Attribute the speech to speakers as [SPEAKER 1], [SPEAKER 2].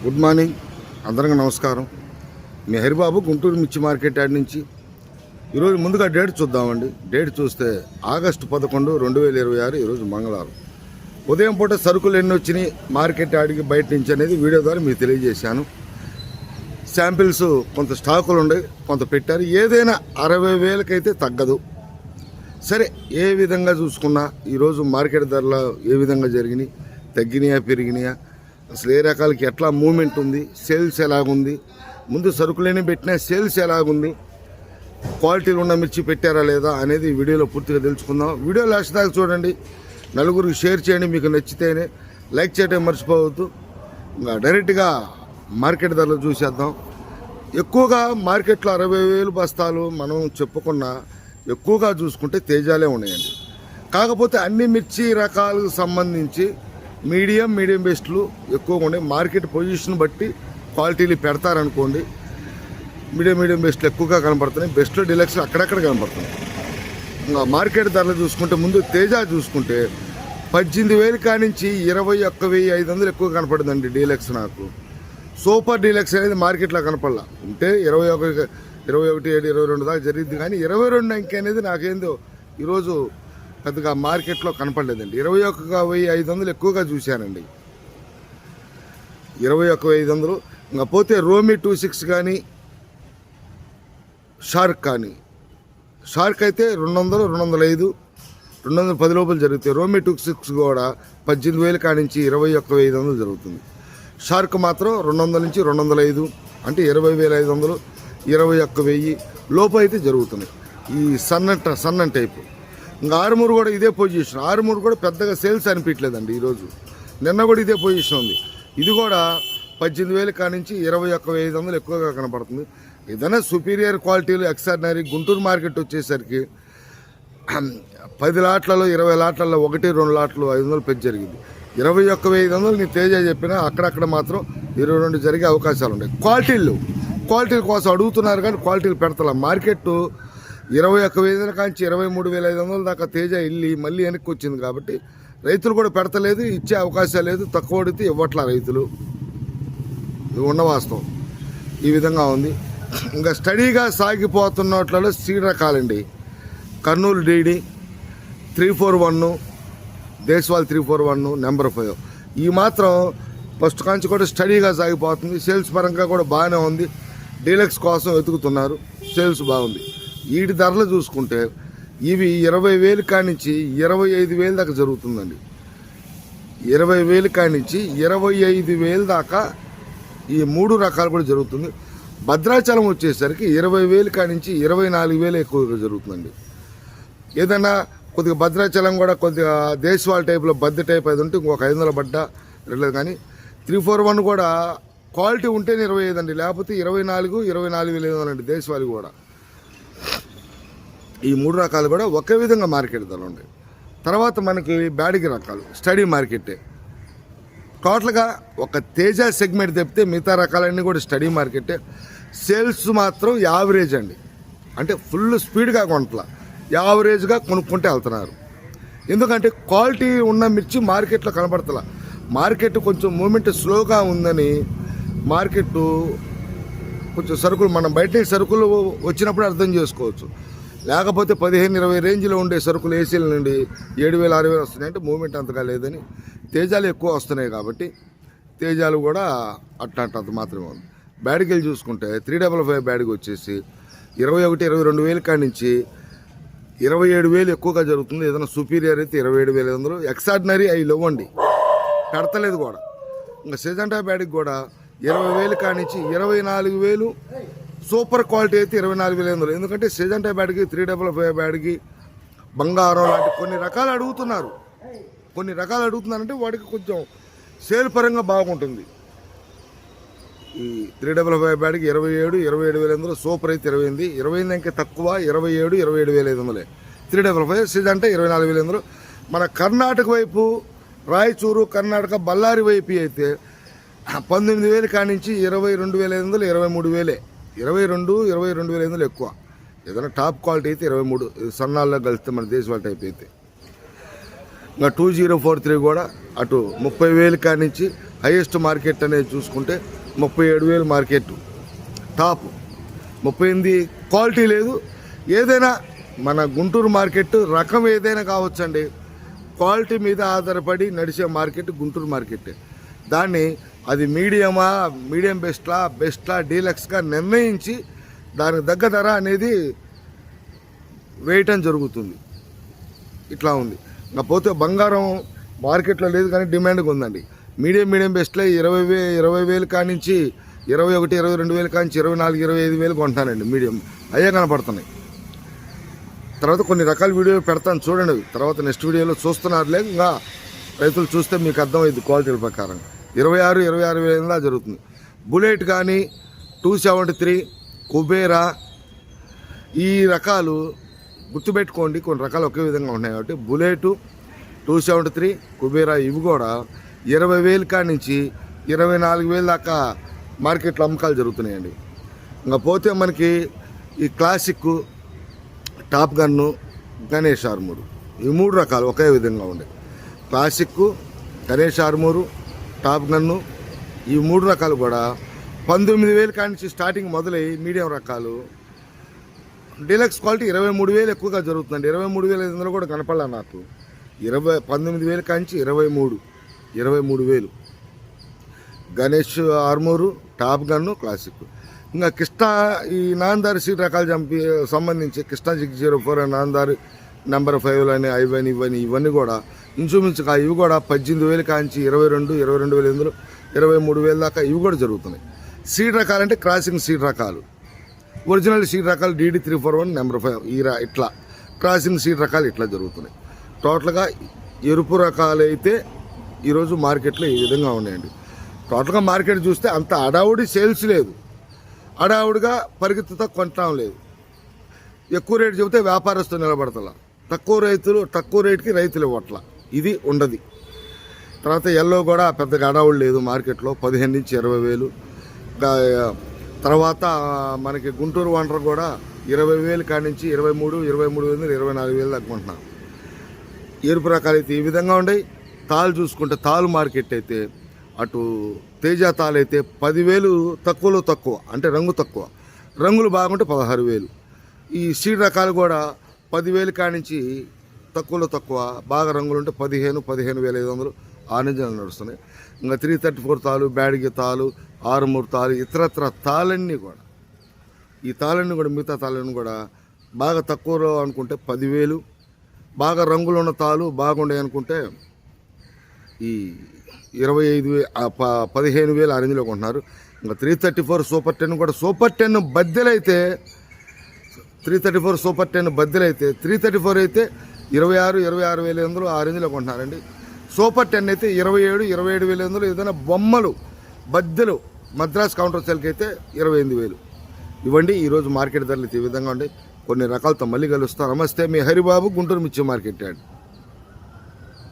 [SPEAKER 1] Good morning, అందరికీ నమస్కారం. మీ హరిబాబు గుంటూరు మిర్చి మార్కెట్ యార్డ్ నుంచి. ఈరోజు ముందుగా డేట్ చూద్దామండి. డేట్ చూస్తే ఆగస్టు 11, 2026. ఈరోజు మంగళవారం. ఉదయం పూట సరుకులు ఎన్ని వచ్చినాయి మార్కెట్ యార్డ్కి బయట నుంచి అనేది వీడియో ద్వారా మీకు తెలియజేశాను. శాంపిల్స్ కొంత స్టాకులు ఉండే, కొంత పెట్టారు. ఏదైనా 60,000కైతే తగ్గదు. సరే, ఏ విధంగా చూసుకున్నా ఈరోజు మార్కెట్ ధరలు ఏ విధంగా జరిగినాయి, తగ్గినాయా పెరిగినాయా, అసలు ఏ రకాలకి ఎట్లా మూమెంట్ ఉంది, సేల్స్ ఎలాగుంది, ముందు సరుకులేని పెట్టినా సేల్స్ ఎలాగుంది, క్వాలిటీలు ఉన్న మిర్చి పెట్టారా లేదా అనేది వీడియోలో పూర్తిగా తెలుసుకుందాం. వీడియో లాస్ట్ దాకా చూడండి, నలుగురికి షేర్ చేయండి. మీకు నచ్చితేనే లైక్ చేయడం మర్చిపోవద్దు. ఇంకా డైరెక్ట్గా మార్కెట్ ధరలు చూసేద్దాం. ఎక్కువగా మార్కెట్లో 60,000 బస్తాలు మనం చెప్పుకున్నా ఎక్కువగా చూసుకుంటే తేజాలే ఉన్నాయండి. కాకపోతే అన్ని మిర్చి రకాలకు సంబంధించి మీడియం బెస్ట్లు ఎక్కువగా ఉన్నాయి. మార్కెట్ పొజిషన్ బట్టి క్వాలిటీలు పెడతారనుకోండి, మీడియం బెస్ట్లు ఎక్కువగా కనపడుతున్నాయి. బెస్ట్లు డీలక్స్లు అక్కడక్కడ కనపడుతున్నాయి. ఇంకా మార్కెట్ ధరలు చూసుకుంటే ముందు తేజ చూసుకుంటే 18,000 కానించి 21,500 ఎక్కువ కనపడిందండి డీలక్స్. నాకు సూపర్ డీలక్స్ అనేది మార్కెట్లో కనపడాల. ఉంటే 21, 22 దాకా జరిగింది, కానీ 22 అంకె అనేది నాకేందో ఈరోజు పెద్దగా మార్కెట్లో కనపడలేదండి. 21,500 ఎక్కువగా చూశానండి. 21,500. ఇంకా పోతే రోమి 26 కానీ షార్క్ షార్క్ అయితే 200, 205, 210 లోపల జరుగుతాయి. రోమి 26 కూడా 18,000 కానించి 21,500 జరుగుతుంది. షార్క్ మాత్రం 200 నుంచి 205, అంటే 20,500, 21,000 లోపు అయితే జరుగుతున్నాయి. ఈ సన్న టైపు. ఇంకా ఆరుమూరు కూడా ఇదే పొజిషన్. ఆరుమూరు కూడా పెద్దగా సేల్స్ అనిపించలేదండి ఈరోజు. నిన్న కూడా ఇదే పొజిషన్ ఉంది. ఇది కూడా 18,000 కానించి 21,500 ఎక్కువగా కనపడుతుంది. ఏదైనా సుపీరియర్ క్వాలిటీలు ఎక్స్ట్రాడినరీ. గుంటూరు మార్కెట్ వచ్చేసరికి 10 లాట్లలో 20 లాట్లలో 1-2 లాట్లు 500 పెంచి జరిగింది. 21,500 నీ తేజ చెప్పినా అక్కడక్కడ మాత్రం 22 జరిగే అవకాశాలు ఉన్నాయి. క్వాలిటీల కోసం అడుగుతున్నారు, కానీ క్వాలిటీలు పెడతల. మార్కెట్ 21,000 కాంచి 23,500 దాకా తేజ వెళ్ళి మళ్ళీ వెనక్కి వచ్చింది. కాబట్టి రైతులు కూడా పెడతలేదు, ఇచ్చే అవకాశం లేదు. తక్కువ అడిగితే ఇవ్వట్లా రైతులు. ఇది ఉన్న వాస్తవం. ఈ విధంగా ఉంది. ఇంకా స్టడీగా సాగిపోతున్నట్లలో సీడ్ రకాలండి. కర్నూలు డీడీ 341, దేశవాళి 341, నెంబర్ 5. ఈ మాత్రం ఫస్ట్ కాంచి కూడా స్టడీగా సాగిపోతుంది. సేల్స్ పరంగా కూడా బాగానే ఉంది. డీలక్స్ కోసం వెతుకుతున్నారు, సేల్స్ బాగుంది. వీటి ధరలు చూసుకుంటే ఇవి 20,000 కానించి 25,000 దాకా జరుగుతుందండి. 20,000 కానించి 25,000 దాకా ఈ 3 రకాలు కూడా జరుగుతుంది. భద్రాచలం వచ్చేసరికి 20,000 కానించి 24,000 ఎక్కువగా జరుగుతుందండి. ఏదైనా కొద్దిగా భద్రాచలం కూడా కొద్దిగా దేశవాళ టైప్లో బద్ద టైప్ అది ఉంటే ఇంకొక 500 పడ్డ లేదు. కానీ 341 కూడా క్వాలిటీ ఉంటేనే 25 అండి, లేకపోతే 24,000 అండి దేశవాళి కూడా. ఈ 3 రకాలు కూడా ఒకే విధంగా మార్కెట్ ధరలు ఉంటాయి. తర్వాత మనకి బ్యాడిగి రకాలు స్టడీ మార్కెటే. టోటల్గా ఒక తేజ సెగ్మెంట్ తెప్పితే మిగతా రకాలన్నీ కూడా స్టడీ మార్కెటే. సేల్స్ మాత్రం యావరేజ్ అండి, అంటే ఫుల్ స్పీడ్గా కొనట్లా, యావరేజ్గా కొనుక్కుంటే వెళ్తున్నారు. ఎందుకంటే క్వాలిటీ ఉన్న మిర్చి మార్కెట్లో కనబడతలా. మార్కెట్ కొంచెం మూమెంట్ స్లోగా ఉందని మార్కెట్ కొంచెం సరుకులు మనం బయట సరుకులు వచ్చినప్పుడు అర్థం చేసుకోవచ్చు. లేకపోతే 15-20 రేంజ్లో ఉండే సరుకులు ఏసీల నుండి 7,000, 6,000 వస్తున్నాయి. అంటే మూమెంట్ అంతగా లేదని తేజాలు ఎక్కువ వస్తున్నాయి. కాబట్టి తేజాలు కూడా అట్లా మాత్రమే ఉంది. బ్యాడిగలు చూసుకుంటే 355 బ్యాడిగ వచ్చేసి 21,000-22,000 కానించి 27,000 ఎక్కువగా జరుగుతుంది. ఏదైనా సుపీరియర్ అయితే 27,500. ఎక్స్ట్రాడినరీ అవి లేవండి, పెడతలేదు కూడా. ఇంకా సెజెంటా బ్యాడిగ కూడా 20,000 కానించి 24,000. సూపర్ క్వాలిటీ అయితే 24,500. ఎందుకంటే సెజెంటా బ్యాడ్కి 355 బ్యాడ్కి బంగారం లాంటి కొన్ని రకాలు అడుగుతున్నారంటే వాడికి కొంచెం సేల్ పరంగా బాగుంటుంది. ఈ 355 బ్యాడ్కి 27,000 సూపర్ అయితే 28 ఇంకా తక్కువ 27,000 355. సెజెంటా 24,500. మన కర్ణాటక వైపు రాయచూరు, కర్ణాటక, బళ్ళారి వైపు అయితే 19,000 కానించి 22,500, 23,000. 22,500 ఎక్కువ. ఏదైనా టాప్ క్వాలిటీ అయితే 23. సన్నాల్లో కలిస్తే మన దేశవాళ టైప్ అయితే ఇంకా 2043 కూడా అటు 30,000 కానించి హైయెస్ట్ మార్కెట్ అనేది చూసుకుంటే 37,000 మార్కెట్ టాప్. 38 క్వాలిటీ లేదు. ఏదైనా మన గుంటూరు మార్కెట్ రకం ఏదైనా కావచ్చండి, క్వాలిటీ మీద ఆధారపడి నడిచే మార్కెట్ గుంటూరు మార్కెట్. దాన్ని అది మీడియం బెస్ట్లా డీలక్స్గా నిర్ణయించి దానికి తగ్గ ధర అనేది వేయటం జరుగుతుంది. ఇట్లా ఉంది. పోతే బంగారం మార్కెట్లో లేదు కానీ డిమాండ్గా ఉందండి. మీడియం బెస్ట్లో 20,000 కానించి 21,000, 22,000 కానించి 24,000, 25,000 కొంటానండి. మీడియం అయ్యే కనపడుతున్నాయి. తర్వాత కొన్ని రకాల వీడియో పెడతాను చూడండి. తర్వాత నెక్స్ట్ వీడియోలో చూస్తున్నారులే, ఇంకా రైతులు చూస్తే మీకు అర్థమైంది క్వాలిటీల ప్రకారం. 26,000 జరుగుతుంది. బుల్లెట్ కానీ 273, కుబేరా, ఈ రకాలు గుర్తుపెట్టుకోండి. కొన్ని రకాలు ఒకే విధంగా ఉన్నాయి కాబట్టి బుల్లెట్ 273, కుబేరా ఇవి కూడా 20,000 కానించి 24,000 దాకా మార్కెట్లో అమ్మకాలు జరుగుతున్నాయండి. ఇంకా పోతే మనకి ఈ classic, top gun, Ganesh Armoor, ఈ 3 రకాలు ఒకే విధంగా ఉండే. Classic, Ganesh Armoor, top gun, ఈ 3 రకాలు కూడా 19,000 కానించి స్టార్టింగ్ మొదలై మీడియం రకాలు. డీలక్స్ క్వాలిటీ 23,000 ఎక్కువగా జరుగుతుందండి. 23,500 కూడా కనపడలే నాకు. 19,000 కానించి 23,000 Ganesh Armoor, top gun, classic. ఇంకా కృష్ణ ఈ నాందారి సీట్ రకాలు సంబంధించి కృష్ణ 604 నాందారి నెంబర్ 5 అని ఇవన్నీ కూడా ఇంచుమించుగా ఇవి కూడా 18,000 కాంచి 22,500, 23,000 దాకా ఇవి కూడా జరుగుతున్నాయి. సీడ్ రకాలంటే క్రాసింగ్ సీడ్ రకాలు, ఒరిజినల్ సీడ్ రకాలు DD341 నెంబర్ 5 ఇట్లా క్రాసింగ్ సీడ్ రకాలు ఇట్లా జరుగుతున్నాయి. టోటల్గా ఎరుపు రకాలు అయితే ఈరోజు మార్కెట్లో ఈ విధంగా ఉన్నాయండి. టోటల్గా మార్కెట్ చూస్తే అంత అడావుడి సేల్స్ లేదు, అడావుడిగా పరిగెత్తుతో కొనటం లేదు. ఎక్కువ రేటు చెబితే వ్యాపారస్తులు నిలబడతలా, తక్కువ రేటుకి రైతులు ఇవ్వట్లా, ఇది ఉండదు. తర్వాత ఎల్లో కూడా పెద్దగా అడావుడు లేదు మార్కెట్లో, 15,000 నుంచి 20,000. తర్వాత మనకి గుంటూరు వండర్ కూడా 20,000 కానించి 23,000, 24,000 దాకా కొంటున్నాం. ఎరుపు రకాలు అయితే ఈ విధంగా ఉన్నాయి. తాళ్ళు చూసుకుంటే తాళ్ళు మార్కెట్ అయితే అటు తేజ తాళ్ళు అయితే 10,000 తక్కువలో తక్కువ, అంటే రంగు తక్కువ, రంగులు బాగుంటే 16,000. ఈ సీడ్ రకాలు కూడా 10,000 కానించి తక్కువలో తక్కువ, బాగా రంగులు ఉంటే 15,500 ఆరెంజ్ నడుస్తున్నాయి. ఇంకా 334 తాళ్ళు, బ్యాడిగి తాళ్ళు, ఆరుమూరు తాళ్ళు, ఇతరత్ర తాళ్ళన్నీ కూడా, ఈ తాళ్ళన్నీ కూడా మిగతా తాళ్ళన్నీ కూడా బాగా తక్కువలో అనుకుంటే 10,000, బాగా రంగులు ఉన్న తాళ్ళు బాగుండే అనుకుంటే ఈ 15,000 ఆరెంజ్లో కొంటున్నారు. ఇంకా 334 సూపర్ 10 కూడా, సూపర్ 10 బద్దెలైతే 334 సూపర్ 10 బద్దెలైతే 334 అయితే 26,500 ఆరెంజ్లో కొంటున్నారండి. సూపర్ 10 అయితే 27,500. ఏదైనా బొమ్మలు బద్దెలు మద్రాస్ కౌంటర్ సెల్కి అయితే 28,000. ఇవ్వండి ఈరోజు మార్కెట్ ధరలు ఈ విధంగా ఉండి. కొన్ని రకాలతో మళ్ళీ కలుస్తాం. నమస్తే, మీ హరిబాబు, గుంటూరు మిర్చి మార్కెట్ యార్డ్.